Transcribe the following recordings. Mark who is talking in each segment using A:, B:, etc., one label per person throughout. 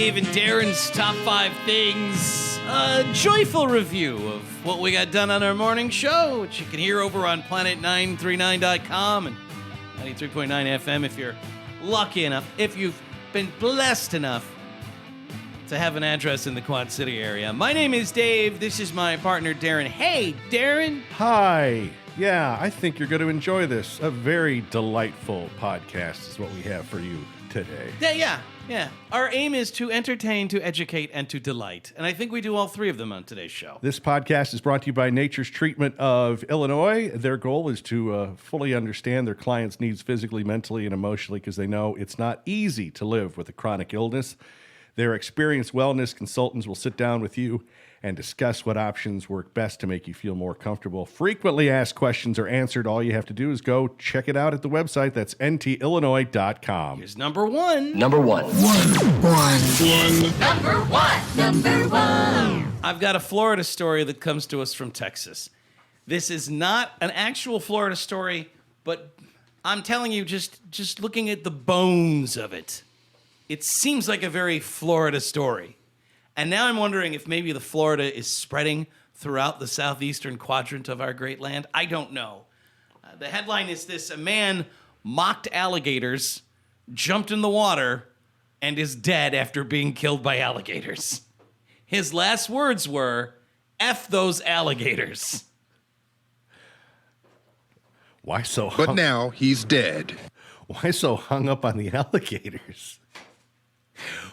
A: Dave and Darren's Top 5 Things. A joyful review of what we got done on our morning show, which you can hear over on planet939.com and 93.9 FM if you're lucky enough, if you've been blessed enough to have an address in the Quad City area. My name is Dave. This is my partner, Darren. Hey, Darren.
B: Hi. Yeah, I think you're going to enjoy this. A very delightful podcast is what we have for you today.
A: Yeah. Our aim is to entertain, to educate, and to delight. And I think we do all three of them on today's show.
B: This podcast is brought to you by Nature's Treatment of Illinois. Their goal is to fully understand their clients' needs physically, mentally, and emotionally because they know it's not easy to live with a chronic illness. Their experienced wellness consultants will sit down with you and discuss what options work best to make you feel more comfortable. Frequently asked questions are answered. All you have to do is go check it out at the website. That's ntillinois.com.
A: Here's number one.
C: Number one.
A: I've got a Florida story that comes to us from Texas. This is not an actual Florida story, but I'm telling you, just looking at the bones of it, it seems like a very Florida story. And now I'm wondering if maybe the Florida is spreading throughout the southeastern quadrant of our great land. I don't know. The headline is this: a man mocked alligators, jumped in the water, and is dead after being killed by alligators. His last words were, "F those alligators."
B: Why so
D: But now he's dead.
B: Why so hung up on the alligators?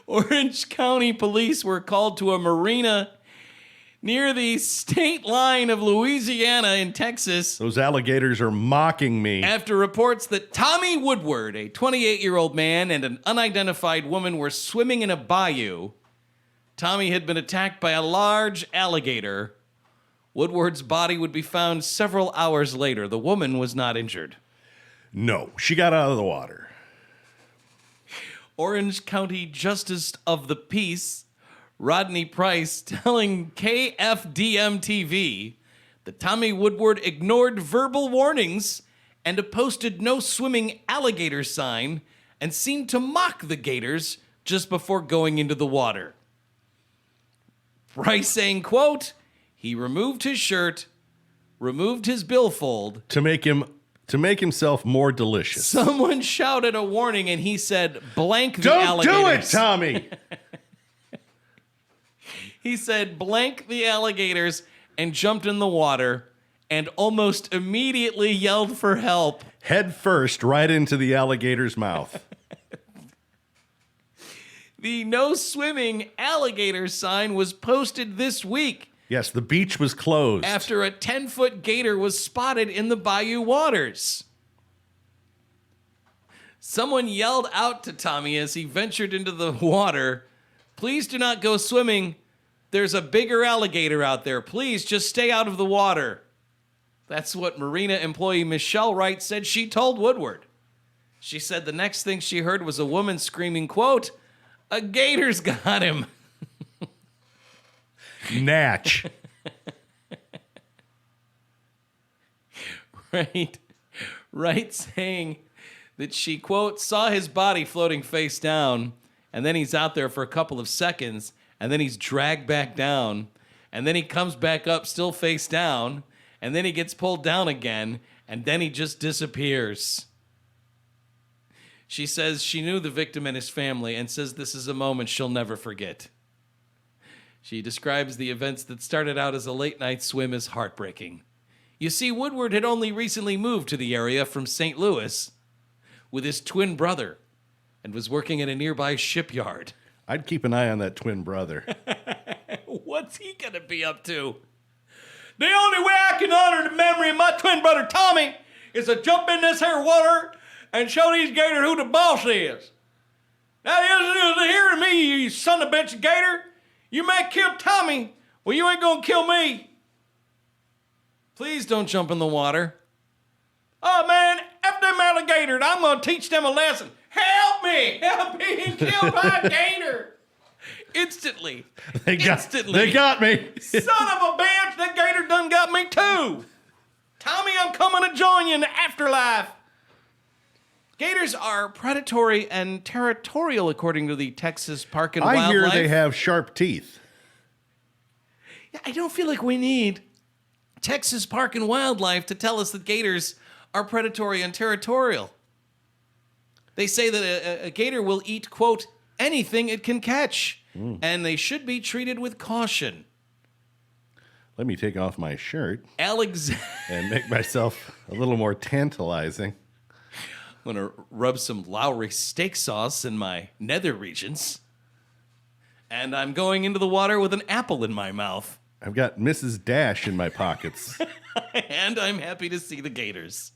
A: Orange County police were called to a marina near the state line of Louisiana in Texas
B: Those alligators are mocking me.
A: after reports that Tommy Woodward, a 28-year-old man, and an unidentified woman were swimming in a bayou. Tommy had been attacked by a large alligator. Woodward's body would be found several hours later. The woman was not injured.
B: No, she got out of the water.
A: Orange County Justice of the Peace, Rodney Price, telling KFDM-TV that Tommy Woodward ignored verbal warnings and a posted no swimming alligator sign and seemed to mock the gators just before going into the water. Price saying, quote, he removed his shirt, removed his billfold,
B: To make himself more delicious.
A: someone shouted a warning and he said, blank the
B: Don't
A: alligators.
B: do it, Tommy!
A: He said, blank the alligators, and jumped in the water and almost immediately yelled for help.
B: Head first right into the alligator's mouth.
A: The no swimming alligator sign was posted this week
B: Yes, the beach was closed.
A: after a 10-foot gator was spotted in the bayou waters. Someone yelled out to Tommy as he ventured into the water, please do not go swimming. There's a bigger alligator out there. Please just stay out of the water. That's what marina employee Michelle Wright said she told Woodward. She said the next thing she heard was a woman screaming, quote, a gator's got him.
B: Natch.
A: Right saying that she, quote, saw his body floating face down, and then he's out there for a couple of seconds, and then he's dragged back down, and then he comes back up still face down, and then he gets pulled down again, and then he just disappears. She says she knew the victim and his family and says this is a moment she'll never forget. She describes the events that started out as a late-night swim as heartbreaking. You see, Woodward had only recently moved to the area from St. Louis with his twin brother and was working at a nearby shipyard.
B: I'd keep an eye on that twin brother.
A: What's he gonna be up to? The only way I can honor the memory of my twin brother Tommy is to jump in this here water and show these gators who the boss is. Now, listen here to me, you son of a bitch gator. You may kill Tommy, well, you ain't gonna kill me. Please don't jump in the water. Oh, man, F them alligators. I'm gonna teach them a lesson. Help me being killed by a gator. Instantly.
B: They got me.
A: Son of a bitch, that gator done got me too. Tommy, I'm coming to join you in the afterlife. Gators are predatory and territorial, according to the Texas Park and
B: I
A: Wildlife.
B: hear they have sharp teeth.
A: Yeah, I don't feel like we need Texas Park and Wildlife to tell us that gators are predatory and territorial. They say that a gator will eat, quote, anything it can catch, and they should be treated with caution.
B: Let me take off my shirt
A: And
B: make myself a little more tantalizing.
A: I'm going to rub some Lowry steak sauce in my nether regions. And I'm going into the water with an apple in my mouth.
B: I've got Mrs. Dash in my pockets.
A: And I'm happy to see the gators.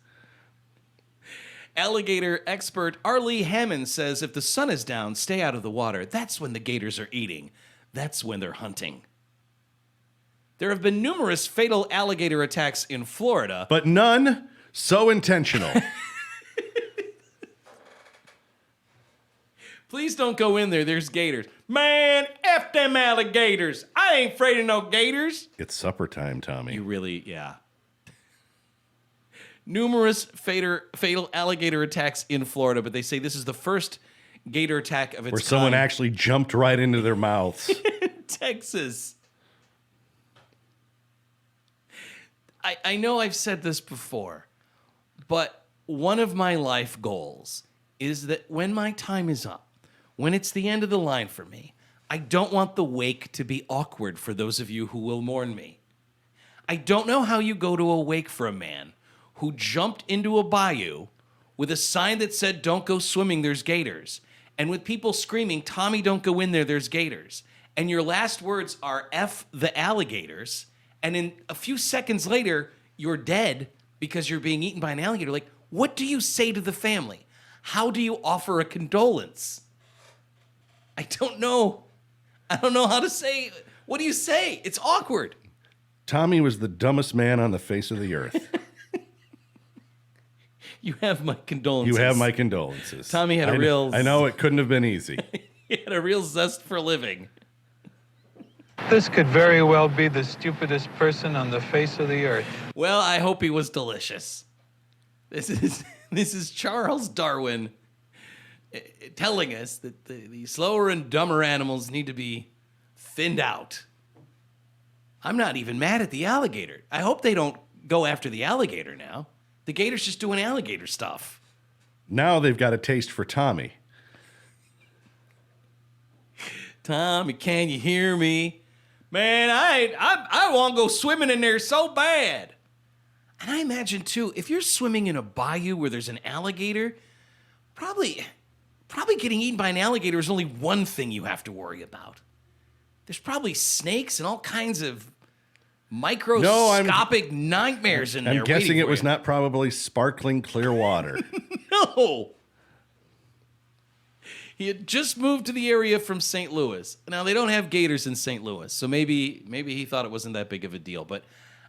A: Alligator expert Arlie Hammond says if the sun is down, stay out of the water. That's when the gators are eating. That's when they're hunting. There have been numerous fatal alligator attacks in Florida.
B: But none so intentional.
A: Please don't go in there. There's gators. Man, F them alligators. I ain't afraid of no gators.
B: It's supper time, Tommy.
A: You really, yeah. Numerous fatal alligator attacks in Florida, but they say this is the first gator attack of its kind.
B: Where someone actually jumped right into their mouths.
A: Texas. I know I've said this before, but one of my life goals is that when my time is up, when it's the end of the line for me, I don't want the wake to be awkward for those of you who will mourn me. I don't know how you go to a wake for a man who jumped into a bayou with a sign that said, don't go swimming, there's gators. And with people screaming, Tommy, don't go in there, there's gators. And your last words are F the alligators. And in a few seconds later, you're dead because you're being eaten by an alligator. Like, what do you say to the family? How do you offer a condolence? I don't know. I don't know how to say. What do you say? It's awkward.
B: Tommy was the dumbest man on the face of the earth.
A: You have my condolences.
B: You have my condolences.
A: Tommy had
B: I know it couldn't have been easy.
A: He had a real zest for living.
C: This could very well be the stupidest person on the face of the earth.
A: Well, I hope he was delicious. This is Charles Darwin telling us that the slower and dumber animals need to be thinned out. I'm not even mad at the alligator. I hope they don't go after the alligator now. The gator's just doing alligator stuff.
B: Now they've got a taste for Tommy.
A: Tommy, can you hear me? Man, I want to go swimming in there so bad. And I imagine, too, if you're swimming in a bayou where there's an alligator, probably getting eaten by an alligator is only one thing you have to worry about. There's probably snakes and all kinds of microscopic nightmares in there.
B: I'm guessing it was not probably sparkling clear water.
A: No. He had just moved to the area from St. Louis. Now, they don't have gators in St. Louis, so maybe he thought it wasn't that big of a deal. But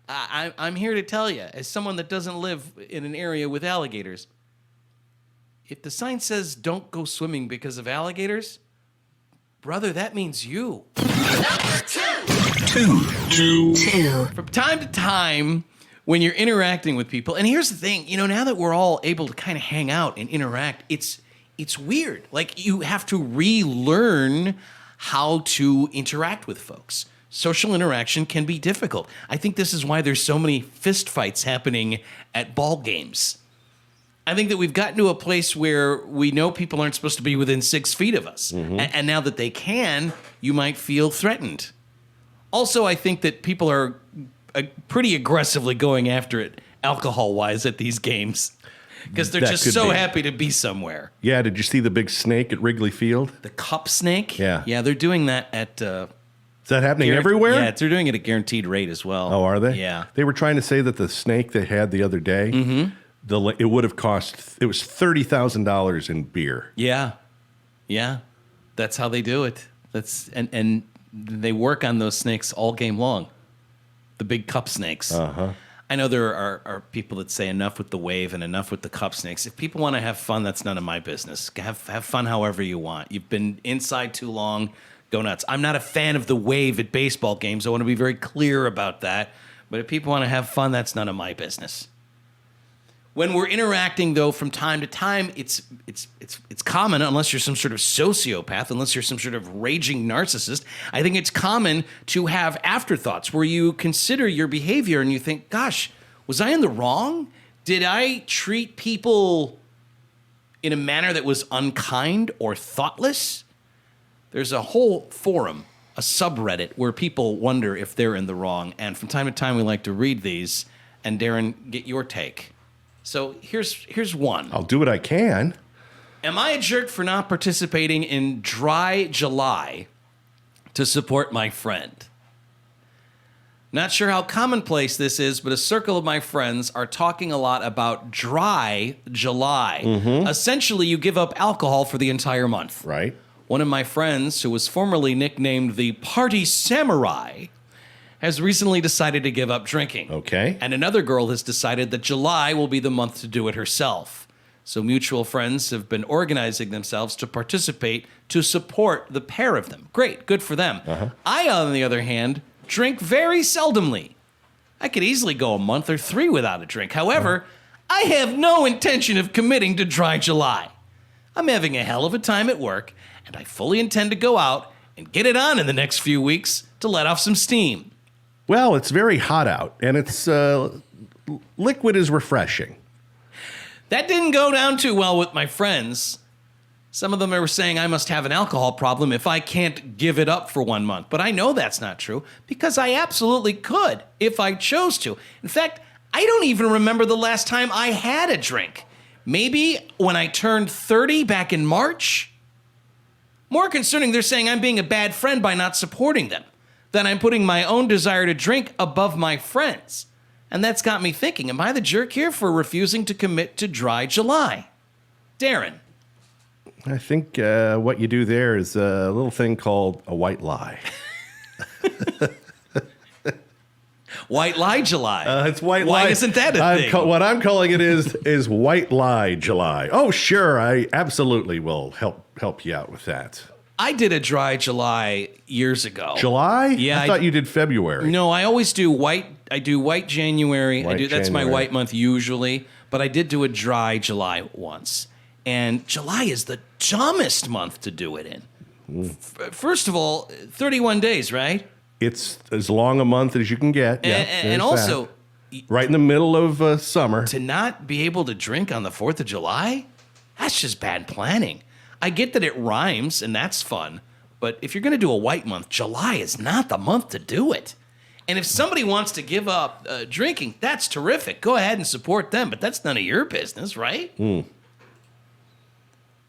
A: I'm here to tell you, as someone that doesn't live in an area with alligators, if the sign says don't go swimming because of alligators, brother, that means you.
D: Number two.
A: From time to time, when you're interacting with people, and here's the thing, now that we're all able to kind of hang out and interact, it's weird. Like, you have to relearn how to interact with folks. Social interaction can be difficult. I think this is why there's so many fist fights happening at ball games. I think that we've gotten to a place where we know people aren't supposed to be within 6 feet of us. Mm-hmm. And now that they can, you might feel threatened. Also, I think that people are pretty aggressively going after it alcohol-wise at these games. Because they're just so happy to be somewhere.
B: Yeah, did you see the big snake at Wrigley Field?
A: The cup snake?
B: Yeah.
A: Yeah, they're doing that at...
B: Is that happening everywhere?
A: Yeah, they're doing it at guaranteed rate as well.
B: Oh, are they?
A: Yeah.
B: They were trying to say that the snake they had the other day, it would have cost, it was $30,000 in beer.
A: Yeah. Yeah. That's how they do it. And they work on those snakes all game long. The big cup snakes.
B: Uh-huh.
A: I know there are people that say enough with the wave and enough with the cup snakes. If people want to have fun, that's none of my business. Have fun however you want. You've been inside too long. Go nuts. I'm not a fan of the wave at baseball games. I want to be very clear about that. But if people want to have fun, that's none of my business. When we're interacting, though, from time to time, it's common, unless you're some sort of sociopath, unless you're some sort of raging narcissist, I think it's common to have afterthoughts where you consider your behavior and you think, gosh, was I in the wrong? Did I treat people in a manner that was unkind or thoughtless? There's a whole forum, a subreddit, where people wonder if they're in the wrong, and from time to time we like to read these, and Darren, get your take. So here's one.
B: I'll do what I can.
A: Am I a jerk for not participating in Dry July to support my friend? Not sure how commonplace this is, but a circle of my friends are talking a lot about Dry July. Essentially, you give up alcohol for the entire month.
B: Right.
A: One of my friends, who was formerly nicknamed the Party Samurai, has recently decided to give up drinking.
B: Okay.
A: And another girl has decided that July will be the month to do it herself. So mutual friends have been organizing themselves to participate to support the pair of them. Great, good for them. I, on the other hand, drink very seldomly. I could easily go a month or 3 without a drink. However, I have no intention of committing to Dry July. I'm having a hell of a time at work, and I fully intend to go out and get it on in the next few weeks to let off some steam.
B: Well, it's very hot out, and it's liquid is refreshing.
A: That didn't go down too well with my friends. Some of them were saying I must have an alcohol problem if I can't give it up for 1 month. But I know that's not true because I absolutely could if I chose to. In fact, I don't even remember the last time I had a drink. Maybe when I turned 30 back in March? More concerning, they're saying I'm being a bad friend by not supporting them. That I'm putting my own desire to drink above my friends. And that's got me thinking, am I the jerk here for refusing to commit to Dry July? Darren.
B: I think what you do there is a little thing called a white lie.
A: White Lie July.
B: It's white lie.
A: Why isn't that a thing?
B: What I'm calling it is white lie July. Oh, sure. I absolutely will help you out with that.
A: I did a Dry July years ago.
B: July?
A: Yeah,
B: I thought you did February.
A: No, I always do white. I do white January. That's my
B: January.
A: white month usually. But I did do a Dry July once. And July is the dumbest month to do it in. First of all, 31 days, right?
B: It's as long a month as you can get. Yeah,
A: And also,
B: right in the middle of summer.
A: to not be able to drink on the 4th of July, that's just bad planning. I get that it rhymes, and that's fun. But if you're going to do a white month, July is not the month to do it. And if somebody wants to give up drinking, that's terrific. Go ahead and support them, but that's none of your business, right?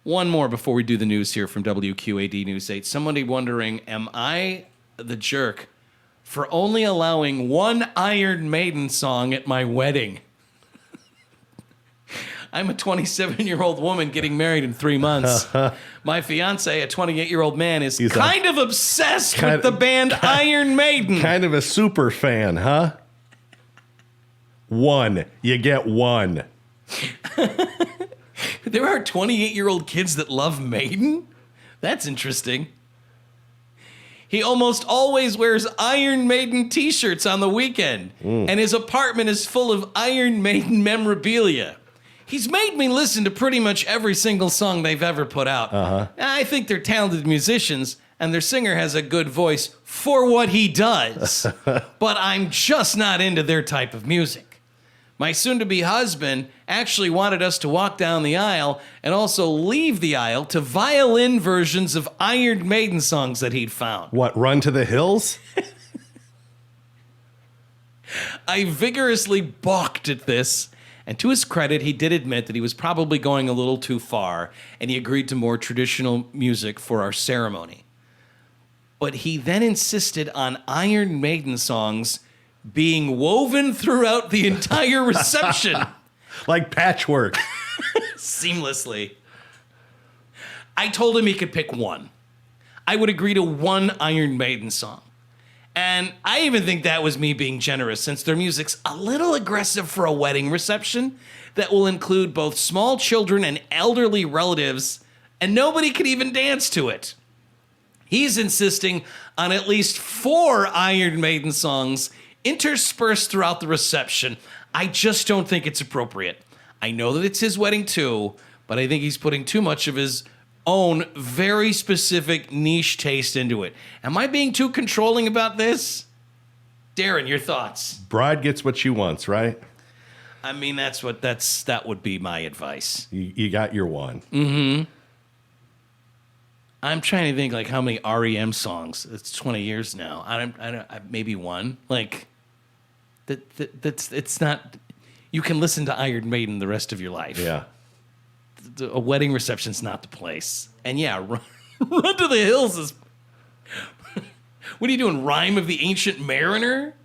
A: One more before we do the news here from WQAD News 8. Somebody wondering, am I the jerk for only allowing one Iron Maiden song at my wedding? I'm a 27-year-old woman getting married in 3 months. My fiance, a 28-year-old man, is kind of obsessed with the band Iron Maiden.
B: Kind of a super fan, huh? 1. You get 1.
A: There are 28-year-old kids that love Maiden? That's interesting. He almost always wears Iron Maiden t-shirts on the weekend, and his apartment is full of Iron Maiden memorabilia. He's made me listen to pretty much every single song they've ever put out. I think they're talented musicians, and their singer has a good voice for what he does. But I'm just not into their type of music. My soon-to-be husband actually wanted us to walk down the aisle and also leave the aisle to violin versions of Iron Maiden songs that he'd found.
B: What, Run to the Hills?
A: I vigorously balked at this. And to his credit, he did admit that he was probably going a little too far, and he agreed to more traditional music for our ceremony. But he then insisted on Iron Maiden songs being woven throughout the entire reception.
B: Like patchwork.
A: Seamlessly. I told him he could pick one. I would agree to one Iron Maiden song. And I even think that was me being generous, since their music's a little aggressive for a wedding reception that will include both small children and elderly relatives, and nobody can even dance to it. He's insisting on at least 4 Iron Maiden songs interspersed throughout the reception. I just don't think it's appropriate. I know that it's his wedding too, but I think he's putting too much of his own very specific niche taste into it. Am I being too controlling about this? Darren, your thoughts?
B: Bride gets what she wants, right?
A: I mean, that would be my advice.
B: You got your one.
A: I'm trying to think like how many REM songs. It's 20 years now. I don't maybe one. Like it's not. You can listen to Iron Maiden the rest of your life.
B: Yeah.
A: A wedding reception's not the place. And yeah, run to the hills is. What are you doing? Rhyme of the Ancient Mariner?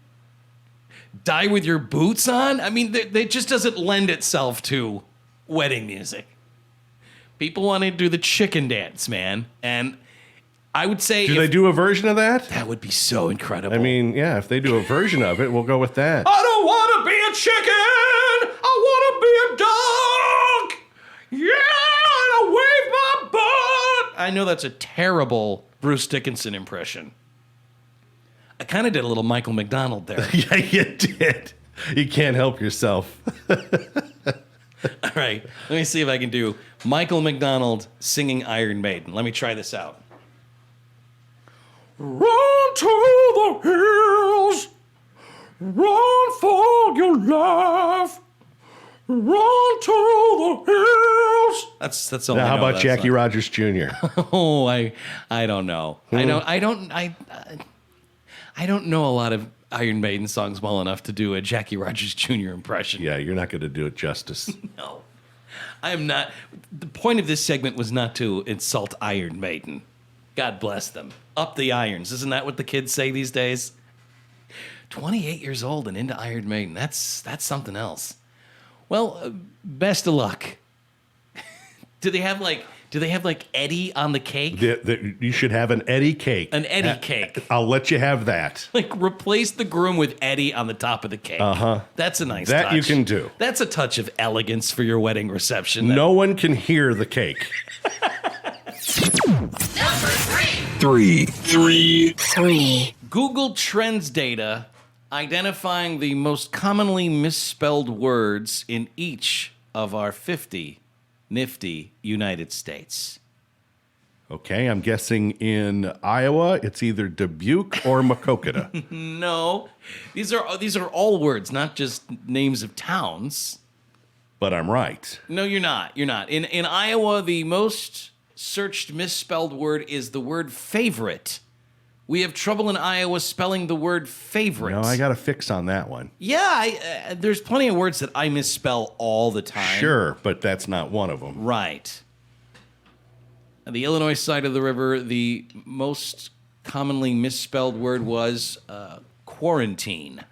A: Die with your boots on? I mean, it just doesn't lend itself to wedding music. People want to do the chicken dance, man. And I would say...
B: Do they do a version of that?
A: That would be so incredible.
B: I mean, yeah, if they do a version of it, we'll go with that.
A: I don't want to be a chicken. I want to be a dog. Yeah, and I wave my butt. I know that's a terrible Bruce Dickinson impression. I kind of did a little Michael McDonald there.
B: Yeah, you did. You can't help yourself.
A: All right, let me see if I can do Michael McDonald singing Iron Maiden. Let me try this out. Run to the hills, run for your life, run to the hills. That's all.
B: Now,
A: I
B: how
A: know
B: about
A: that
B: Jackie
A: song.
B: Rogers Jr.?
A: Oh, I don't know. I don't know a lot of Iron Maiden songs well enough to do a Jackie Rogers Jr. impression.
B: Yeah, you're not going to do it justice.
A: No, I am not. The point of this segment was not to insult Iron Maiden. God bless them. Up the irons. Isn't that what the kids say these days? 28 years old and into Iron Maiden. That's something else. Well, best of luck. Do they have like Eddie on the cake?
B: You should have an Eddie cake.
A: An Eddie cake.
B: I'll let you have that.
A: Like replace the groom with Eddie on the top of the cake.
B: Uh-huh.
A: That's a nice
B: That
A: touch.
B: you can do.
A: That's a touch of elegance for your wedding reception.
B: No one can hear the cake.
D: Number 3. 3.
A: Google Trends data identifying the most commonly misspelled words in each of our 50 nifty United States.
B: Okay, I'm guessing in Iowa, it's either Dubuque or Maquoketa.
A: No, these are all words, not just names of towns.
B: But I'm right.
A: No, you're not. You're not. In Iowa, the most searched misspelled word is the word favorite. We have trouble in Iowa spelling the word favorite.
B: No, I got a fix on that one.
A: Yeah, there's plenty of words that I misspell all the time.
B: Sure, but that's not one of them.
A: Right. On the Illinois side of the river, the most commonly misspelled word was quarantine.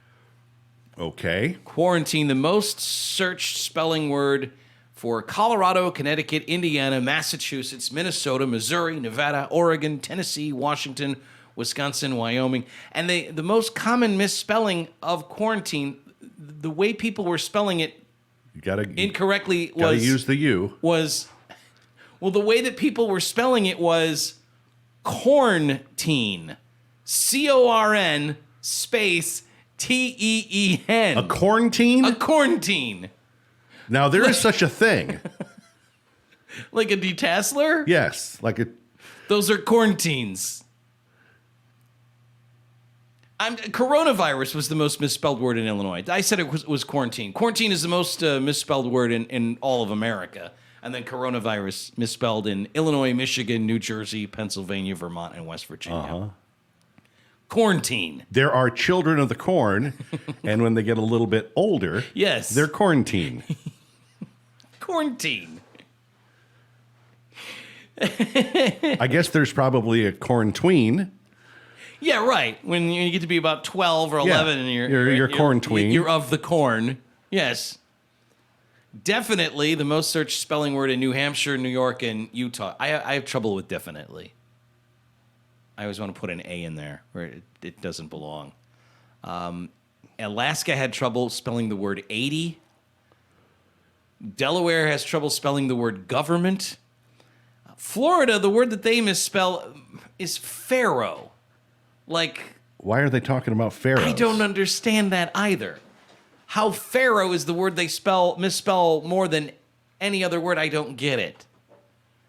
B: Okay.
A: Quarantine, the most searched spelling word for Colorado, Connecticut, Indiana, Massachusetts, Minnesota, Missouri, Nevada, Oregon, Tennessee, Washington, Wisconsin, Wyoming. And the most common misspelling of quarantine, the way people were spelling it
B: You gotta
A: incorrectly
B: gotta
A: was
B: use the U.
A: the way that people were spelling it was cornteen. CORN space TEEN.
B: A quarantine?
A: A quarantine.
B: Now there is such a thing.
A: Like a detasseler?
B: Yes, like a
A: Those are quarantines. Coronavirus was the most misspelled word in Illinois. I said it was quarantine. Quarantine is the most misspelled word in all of America. And then coronavirus misspelled in Illinois, Michigan, New Jersey, Pennsylvania, Vermont, and West Virginia.
B: Uh-huh.
A: Quarantine.
B: There are children of the corn, and when they get a little bit older,
A: Yes.
B: they're quarantined.
A: Quarantine.
B: I guess there's probably a corn tween.
A: Yeah, right. When you get to be about 12 or 11 and
B: you're corn tween.
A: You're of the corn. Yes. Definitely the most searched spelling word in New Hampshire, New York, and Utah. I have trouble with definitely. I always want to put an A in there where it doesn't belong. Alaska had trouble spelling the word 80. Delaware has trouble spelling the word government. Florida, the word that they misspell is pharaoh. Like,
B: Why are they talking about pharaohs?
A: I don't understand that either. how pharaoh is the word they misspell more than any other word. I don't get it.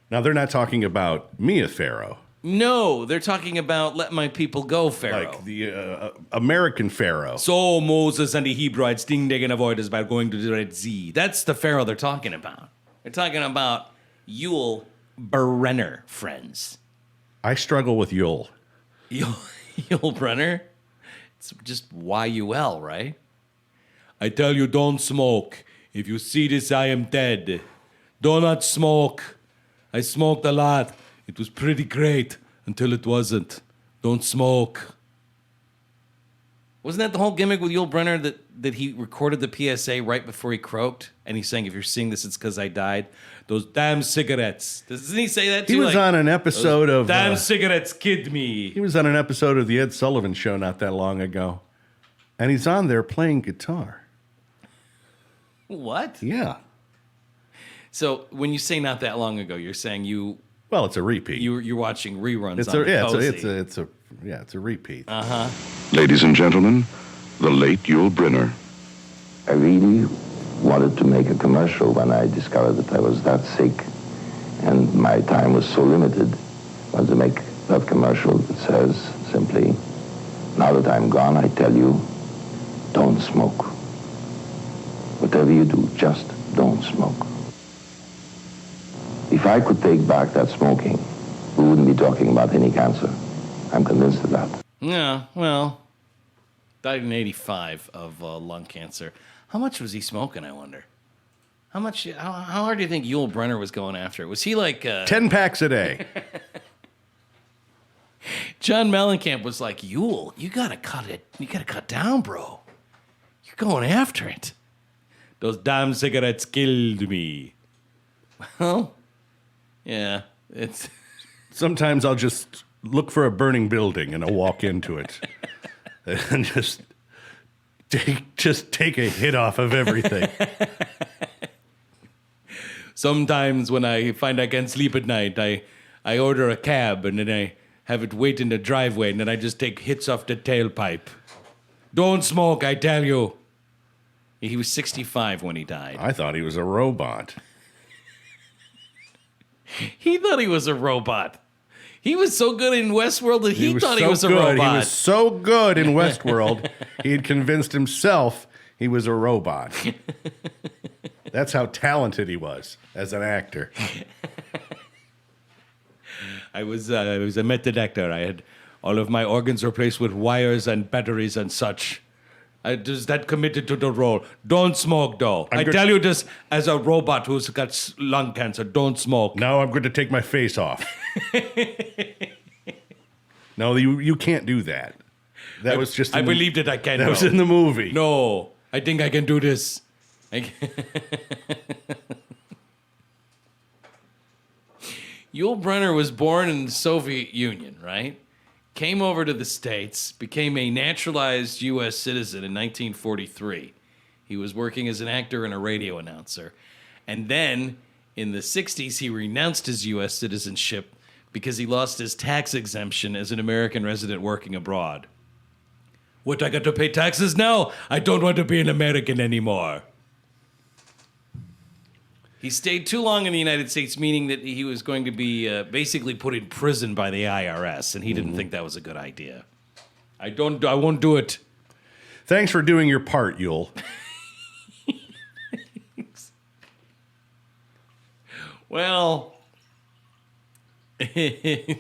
B: Now, they're not talking about Mia Farrow.
A: No, they're talking about let my people go, Pharaoh.
B: Like the American Pharaoh.
A: So Moses and the Hebrewites ding ding and avoid us by going to the Red Sea. That's the Pharaoh they're talking about. They're talking about Yul Brenner, friends.
B: I struggle with Yul.
A: Yul Brenner? It's just Y-U-L, right? I tell you, don't smoke. If you see this, I am dead. Do not smoke. I smoked a lot. It was pretty great until it wasn't. Don't smoke. Wasn't that the whole gimmick with Yul Brenner that he recorded the PSA right before he croaked? And he's saying, if you're seeing this, it's because I died. Those damn cigarettes. Doesn't he say that too?
B: He was on an episode of...
A: Damn cigarettes killed me.
B: He was on an episode of The Ed Sullivan Show not that long ago. And he's on there playing guitar.
A: What?
B: Yeah.
A: So when you say not that long ago, you're saying you...
B: Well, it's a repeat.
A: You're watching reruns
B: It's
A: on
B: it's a repeat.
D: Ladies and gentlemen, the late Yul Brenner.
E: I really wanted to make a commercial when I discovered that I was that sick and my time was so limited. I wanted to make that commercial that says simply, now that I'm gone, I tell you, don't smoke. Whatever you do, just don't smoke. If I could take back that smoking, we wouldn't be talking about any cancer. I'm convinced of that.
A: Yeah, well, died in 85 of lung cancer. How much was he smoking, I wonder? How hard do you think Yul Brenner was going after it? Was he like...
B: 10 packs a day.
A: John Mellencamp was like, Yul, you gotta cut it. You gotta cut down, bro. You're going after it. Those damn cigarettes killed me. Well, yeah, it's...
B: Sometimes I'll just look for a burning building and I'll walk into it. And just take a hit off of everything.
A: Sometimes when I find I can't sleep at night, I order a cab and then I have it wait in the driveway and then I just take hits off the tailpipe. Don't smoke, I tell you. He was 65 when he died.
B: I thought he was a robot.
A: He thought he was a robot. He was so good in Westworld that he thought he was a
B: good.
A: robot.
B: He was so good in Westworld, he had convinced himself he was a robot. That's how talented he was as an actor.
A: I was a method actor. I had all of my organs replaced with wires and batteries and such. I was that committed to the role. Don't smoke, though. I tell you this as a robot who's got lung cancer. Don't smoke.
B: Now I'm going to take my face off. No, you can't do that. That was just...
A: I believe that I can.
B: That was in the movie.
A: No, I think I can do this. Yul Brenner was born in the Soviet Union, right? Came over to the States, became a naturalized U.S. citizen in 1943. He was working as an actor and a radio announcer. And then, in the 60s, he renounced his U.S. citizenship because he lost his tax exemption as an American resident working abroad. What, I got to pay taxes now? I don't want to be an American anymore. He stayed too long in the United States, meaning that he was going to be basically put in prison by the IRS, and he didn't think that was a good idea. I won't do it.
B: Thanks for doing your part, Yul.
A: Well, he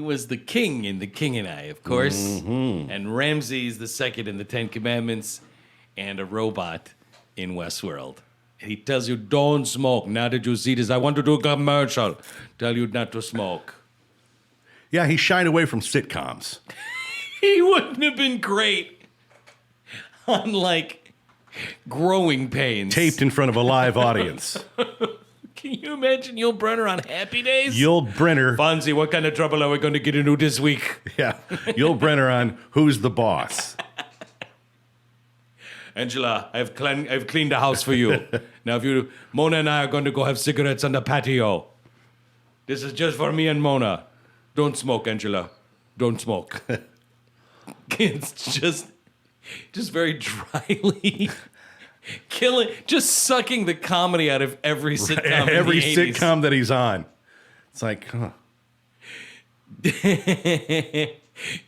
A: was the king in The King and I, of course, and Ramses the Second in the Ten Commandments, and a robot in Westworld. He tells you, don't smoke. Now that you see this, I want to do a commercial. Tell you not to smoke.
B: Yeah, he shied away from sitcoms.
A: He wouldn't have been great on, like, Growing Pains.
B: Taped in front of a live audience.
A: Can you imagine Yul Brenner on Happy Days?
B: Yul Brenner.
A: Fonzie, what kind of trouble are we going to get into this week?
B: Yeah, Yul Brenner on Who's the Boss?
A: Angela, I've cleaned the house for you. Now, Mona and I are going to go have cigarettes on the patio. This is just for me and Mona. Don't smoke, Angela. Don't smoke. It's just, Just very dryly just sucking the comedy out of every sitcom.
B: Every
A: in the 80s.
B: sitcom that he's on. It's like, huh.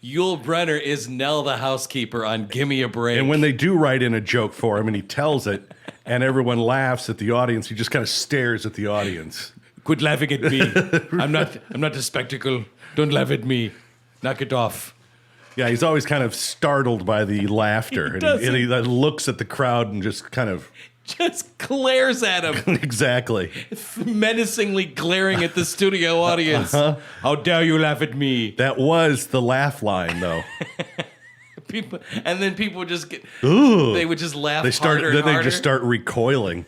A: Yul Brenner is Nell the housekeeper on Gimme a Break.
B: And when they do write in a joke for him and he tells it and everyone laughs at the audience, he just kind of stares at the audience.
A: Quit laughing at me. I'm not a spectacle. Don't laugh at me. Knock it off.
B: Yeah, he's always kind of startled by the laughter. And he looks at the crowd and just kind of...
A: Just glares at him.
B: Exactly.
A: Menacingly glaring at the studio audience. How dare you laugh at me?
B: That was the laugh line, though.
A: And then people would just get...
B: Ooh.
A: They would just laugh
B: They start,
A: harder and
B: then
A: harder.
B: they just start recoiling.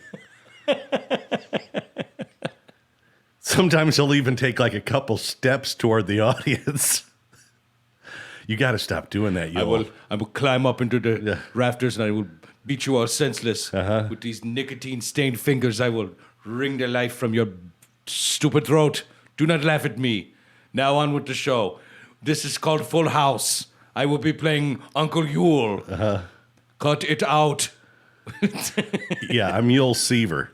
B: Sometimes he'll even take like a couple steps toward the audience. You got to stop doing that, Yul.
A: I will climb up into the rafters and I will beat you all senseless. With these nicotine-stained fingers, I will wring the life from your stupid throat. Do not laugh at me. Now on with the show. This is called Full House. I will be playing Uncle Yul. Cut it out.
B: Yeah, I'm Yul Seaver.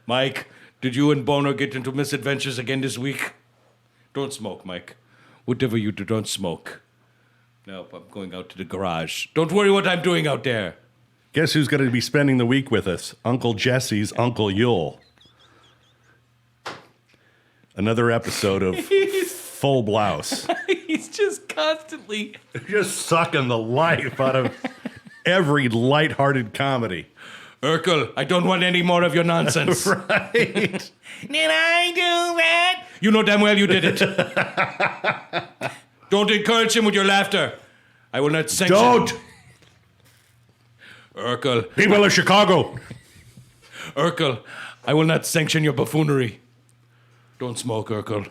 A: Mike, did you and Boner get into misadventures again this week? Don't smoke, Mike. Whatever you do, don't smoke. Nope, I'm going out to the garage. Don't worry what I'm doing out there.
B: Guess who's going to be spending the week with us? Uncle Jesse's Uncle Yul. Another episode of Full Blouse.
A: He's just constantly...
B: Just sucking the life out of every lighthearted comedy.
A: Urkel, I don't want any more of your nonsense.
B: Right.
A: Did I do that? You know damn well you did it. Don't encourage him with your laughter. I will not sanction...
B: Don't!
A: Urkel.
B: People of Chicago.
A: Urkel, I will not sanction your buffoonery. Don't smoke, Urkel.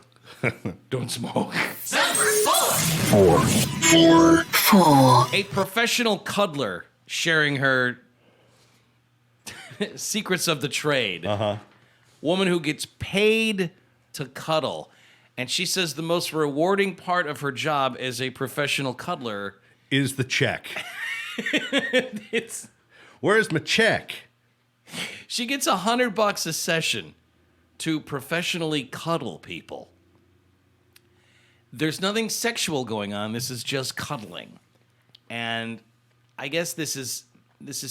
A: Don't smoke.
F: Four.
A: A professional cuddler sharing her secrets of the trade. Woman who gets paid to cuddle. And she says the most rewarding part of her job as a professional cuddler
B: Is the check.
A: it's
B: Where's my check?
A: she gets $100 a session to professionally cuddle people. There's nothing sexual going on. This is just cuddling. And I guess this is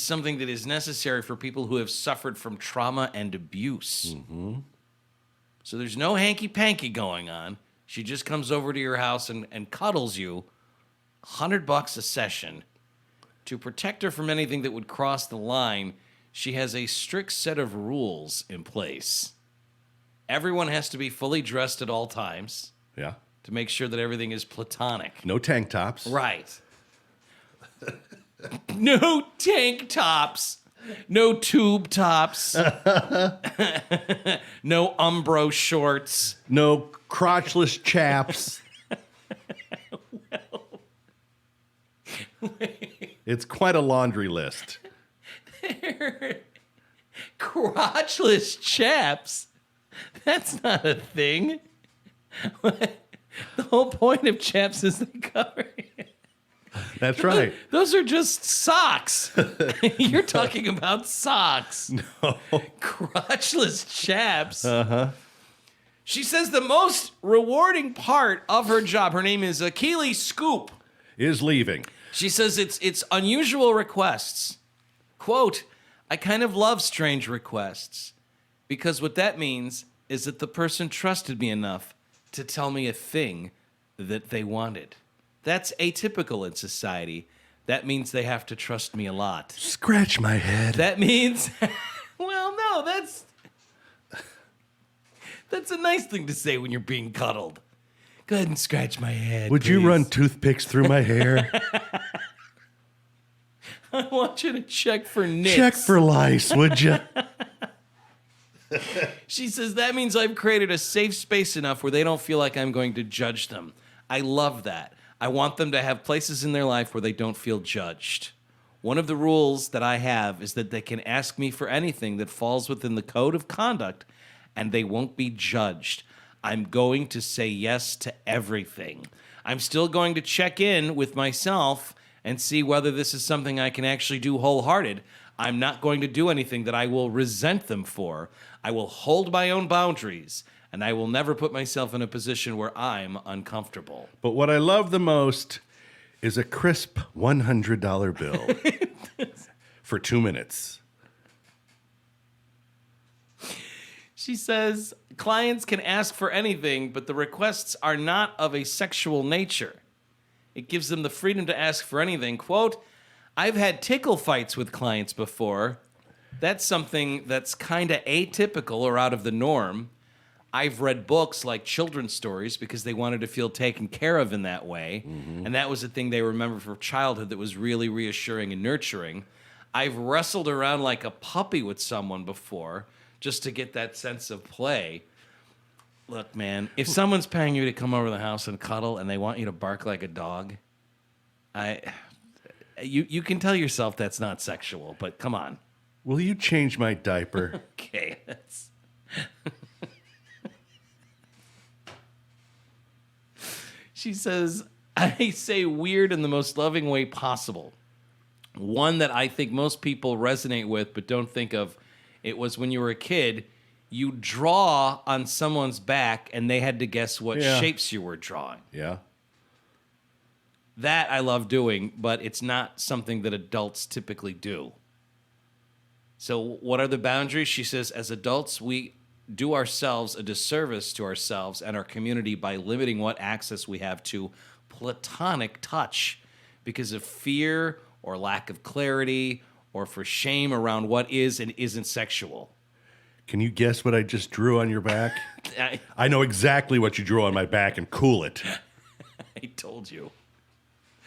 A: something that is necessary for people who have suffered from trauma and abuse. Mm-hmm. So there's no hanky-panky going on. She just comes over to your house and cuddles you, $100 a session. To protect her from anything that would cross the line, she has a strict set of rules in place. Everyone has to be fully dressed at all times
B: Yeah.
A: to make sure that everything is platonic.
B: No tank tops.
A: Right. No tank tops. No tube tops. No Umbro shorts.
B: No crotchless chaps. It's quite a laundry list.
A: Crotchless chaps? That's not a thing. The whole point of chaps is they cover it.
B: That's right.
A: Those are just socks. You're talking about socks.
B: No.
A: Crotchless chaps. She says the most rewarding part of her job, her name is Keely Scoop.
B: Is leaving.
A: She says it's unusual requests. Quote, I kind of love strange requests because what that means is that the person trusted me enough to tell me a thing that they wanted. That's atypical in society. That means they have to trust me a lot.
B: Scratch my head.
A: That means, well, no, that's a nice thing to say when you're being cuddled. Go ahead and scratch my head.
B: Would you
A: please.
B: run toothpicks through my hair?
A: I want you to check for nicks.
B: Check for lice, would you?
A: She says that means I've created a safe space enough where they don't feel like I'm going to judge them. I love that. I want them to have places in their life where they don't feel judged. One of the rules that I have is that they can ask me for anything that falls within the code of conduct and they won't be judged. I'm going to say yes to everything. I'm still going to check in with myself and see whether this is something I can actually do wholehearted. I'm not going to do anything that I will resent them for. I will hold my own boundaries, and I will never put myself in a position where I'm uncomfortable.
B: But what I love the most is a crisp $100 bill for 2 minutes.
A: She says, clients can ask for anything, but the requests are not of a sexual nature. It gives them the freedom to ask for anything. Quote, I've had tickle fights with clients before. That's something that's kind of atypical or out of the norm. I've read books like children's stories because they wanted to feel taken care of in that way. And that was the thing they remember from childhood that was really reassuring and nurturing. I've wrestled around like a puppy with someone before just to get that sense of play. Look, man, if someone's paying you to come over to the house and cuddle and they want you to bark like a dog, you can tell yourself that's not sexual, but come on.
B: Will you change my diaper?
A: Okay, that's... She says, I say weird in the most loving way possible. One that I think most people resonate with but don't think of. It was when you were a kid, you draw on someone's back and they had to guess what shapes you were drawing.
B: Yeah.
A: That I love doing, but it's not something that adults typically do. So what are the boundaries? She says, as adults, we do ourselves a disservice to ourselves and our community by limiting what access we have to platonic touch because of fear or lack of clarity or for shame around what is and isn't sexual.
B: Can you guess what I just drew on your back? I know exactly what you drew on my back, and cool it.
A: I told you.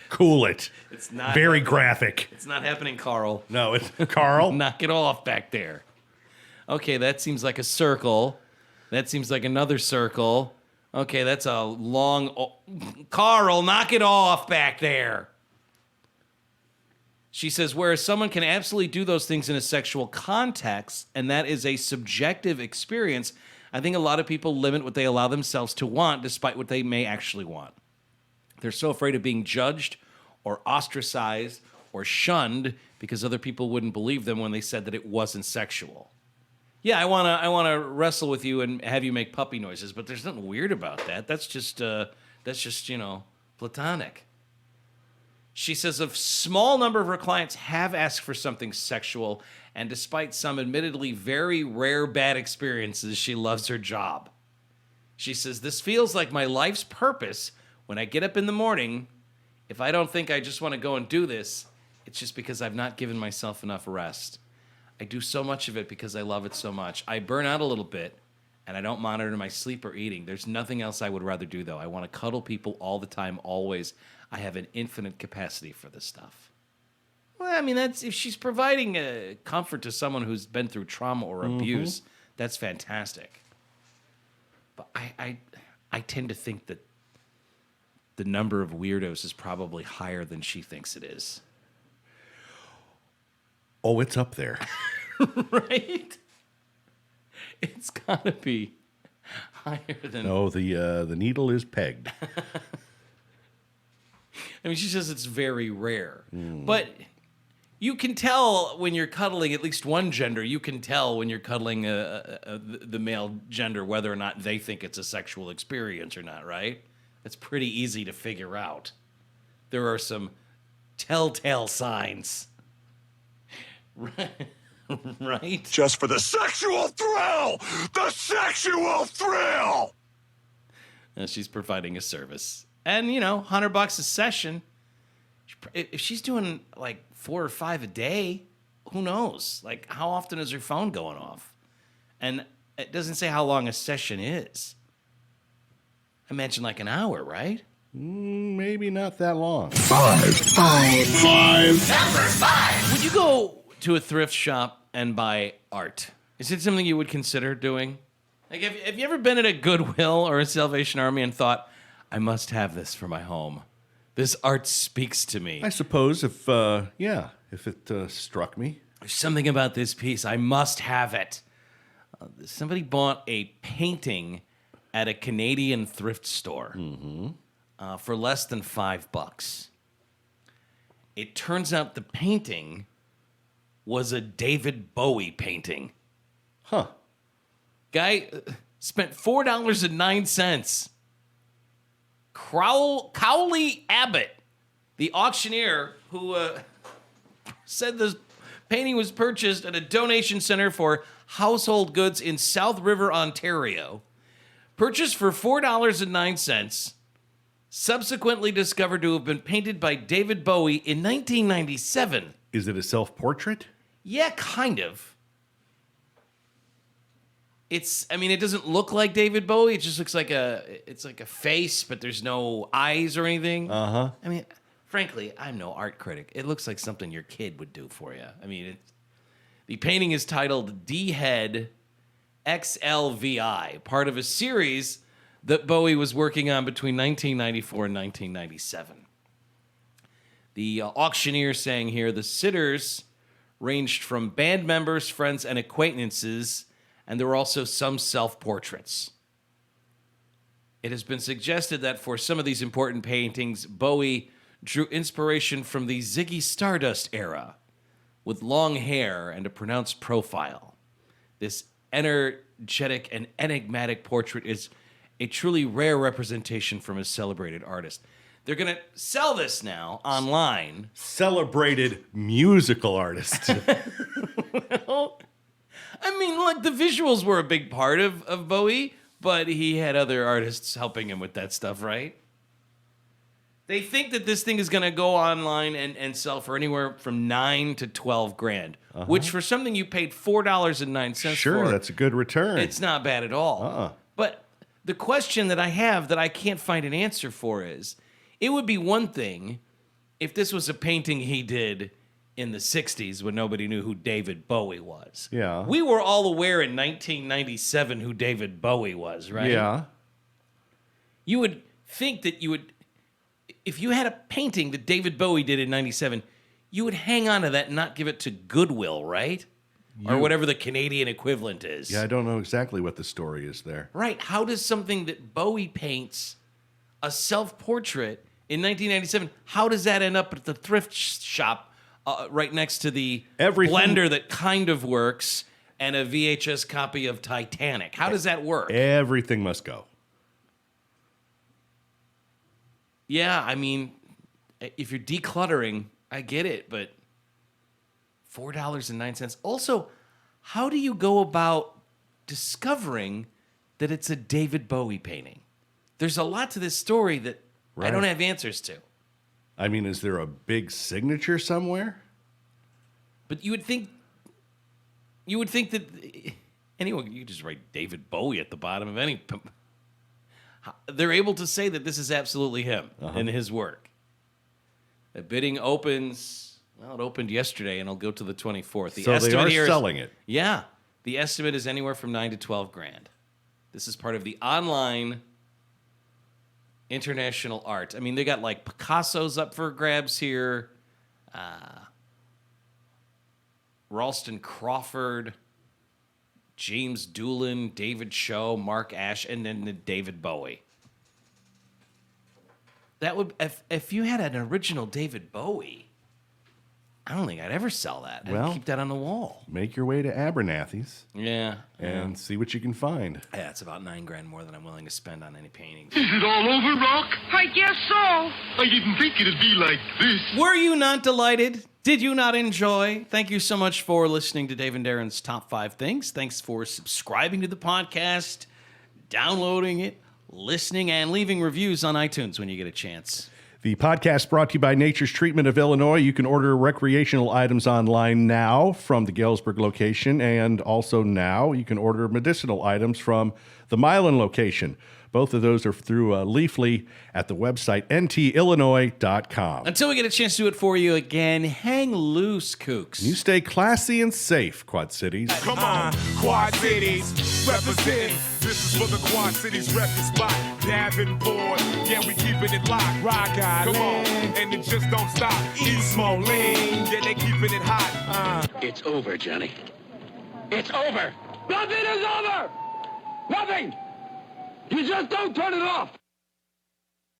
B: Cool it.
A: It's not
B: very
A: happening.
B: Graphic.
A: It's not happening, Carl.
B: No, it's Carl.
A: Knock it off back there. Okay, that seems like a circle. That seems like another circle. Okay, that's a long... Oh, Carl, knock it off back there. She says, whereas someone can absolutely do those things in a sexual context, and that is a subjective experience, I think a lot of people limit what they allow themselves to want despite what they may actually want. They're so afraid of being judged or ostracized or shunned because other people wouldn't believe them when they said that it wasn't sexual. Yeah, I wanna wrestle with you and have you make puppy noises, but there's nothing weird about that. That's just platonic. She says a small number of her clients have asked for something sexual, and despite some admittedly very rare bad experiences, she loves her job. She says, this feels like my life's purpose. When I get up in the morning, if I don't think I just want to go and do this, it's just because I've not given myself enough rest. I do so much of it because I love it so much. I burn out a little bit, and I don't monitor my sleep or eating. There's nothing else I would rather do, though. I want to cuddle people all the time, always. I have an infinite capacity for this stuff. Well, I mean, that's if she's providing comfort to someone who's been through trauma or abuse, that's fantastic. But I tend to think that the number of weirdos is probably higher than she thinks it is.
B: Oh, it's up there.
A: Right? It's got to be higher than...
B: No, the needle is pegged.
A: I mean, she says it's very rare. But you can tell when you're cuddling at least one gender, you can tell when you're cuddling the male gender whether or not they think it's a sexual experience or not, right? It's pretty easy to figure out. There are some telltale signs. Right?
F: Just for the sexual thrill! The sexual thrill!
A: She's providing a service. And, you know, $100 a session. If she's doing like 4 or 5 a day, who knows? Like, how often is her phone going off? And it doesn't say how long a session is. I mentioned like an hour, right?
B: Maybe not that long.
F: Five. Number 5.
A: Would you go to a thrift shop and buy art? Is it something you would consider doing? Like, have you ever been at a Goodwill or a Salvation Army and thought, I must have this for my home? This art speaks to me.
B: I suppose if it struck me.
A: There's something about this piece. I must have it. Somebody bought a painting at a Canadian thrift store. for less than $5. It turns out the painting was a David Bowie painting.
B: Huh.
A: Guy spent $4.09. Cowley Abbott, the auctioneer who said the painting was purchased at a donation center for household goods in South River, Ontario, purchased for $4.09, subsequently discovered to have been painted by David Bowie in 1997.
B: Is it a self-portrait?
A: Yeah, kind of. It doesn't look like David Bowie. It just looks like it's like a face, but there's no eyes or anything.
B: Uh-huh.
A: I mean, frankly, I'm no art critic. It looks like something your kid would do for you. The painting is titled D-Head XLVI, part of a series that Bowie was working on between 1994 and 1997. The auctioneer saying here, the sitters ranged from band members, friends, and acquaintances, and there were also some self-portraits. It has been suggested that for some of these important paintings, Bowie drew inspiration from the Ziggy Stardust era, with long hair and a pronounced profile. This energetic and enigmatic portrait is a truly rare representation from a celebrated artist. They're going to sell this now online.
B: Celebrated musical artist.
A: Well, the visuals were a big part of Bowie, but he had other artists helping him with that stuff, right? They think that this thing is going to go online and sell for anywhere from $9 to $12,000, which for something you paid $4.09 for.
B: Sure, that's a good return.
A: It's not bad at all. But the question that I have that I can't find an answer for is, it would be one thing if this was a painting he did in the 60s when nobody knew who David Bowie was.
B: Yeah.
A: We were all aware in 1997 who David Bowie was, right?
B: Yeah.
A: You would think that if you had a painting that David Bowie did in 97, you would hang on to that and not give it to Goodwill, right? Or whatever the Canadian equivalent is.
B: Yeah, I don't know exactly what the story is there.
A: Right. How does something that Bowie paints, a self-portrait in 1997, how does that end up at the thrift shop right next to the blender that kind of works and a VHS copy of Titanic? How does that work?
B: Everything must go.
A: Yeah, if you're decluttering, I get it, but $4.09. Also, how do you go about discovering that it's a David Bowie painting? There's a lot to this story that I don't have answers to.
B: Is there a big signature somewhere?
A: But you would think that anyone, you just write David Bowie at the bottom of any. They're able to say that this is absolutely him and his work. The bidding opens. Well, it opened yesterday, and it'll go to the 24th. The
B: so
A: estimate
B: they are selling it.
A: Yeah, the estimate is anywhere from $9,000 to $12,000. This is part of the online international art. They got like Picasso's up for grabs here. Ralston Crawford, James Doolin, David Show, Mark Ash, and then the David Bowie. That would, if you had an original David Bowie, I don't think I'd ever sell that. I'd keep that on the wall.
B: Make your way to Abernathy's.
A: Yeah.
B: And see what you can find.
A: Yeah, it's about $9,000 more than I'm willing to spend on any paintings.
F: Is it all over, Rock?
G: I guess so.
F: I didn't think it'd be like this.
A: Were you not delighted? Did you not enjoy? Thank you so much for listening to Dave and Darren's Top 5 Things. Thanks for subscribing to the podcast, downloading it, listening, and leaving reviews on iTunes when you get a chance.
B: The podcast brought to you by Nature's Treatment of Illinois. You can order recreational items online now from the Galesburg location, and also now you can order medicinal items from the Milan location. Both of those are through Leafly at the website ntillinois.com.
A: Until we get a chance to do it for you again, hang loose, kooks.
B: You stay classy and safe, Quad Cities.
F: Come on, Quad Cities, represent. This is for the Quad Cities record spot. Davenport, yeah, we keeping it locked. Rock Island, come on, and it just don't stop. East Moline, yeah, they keeping it hot.
H: It's over, Johnny. It's over. Nothing is over. Nothing. You just don't turn it off.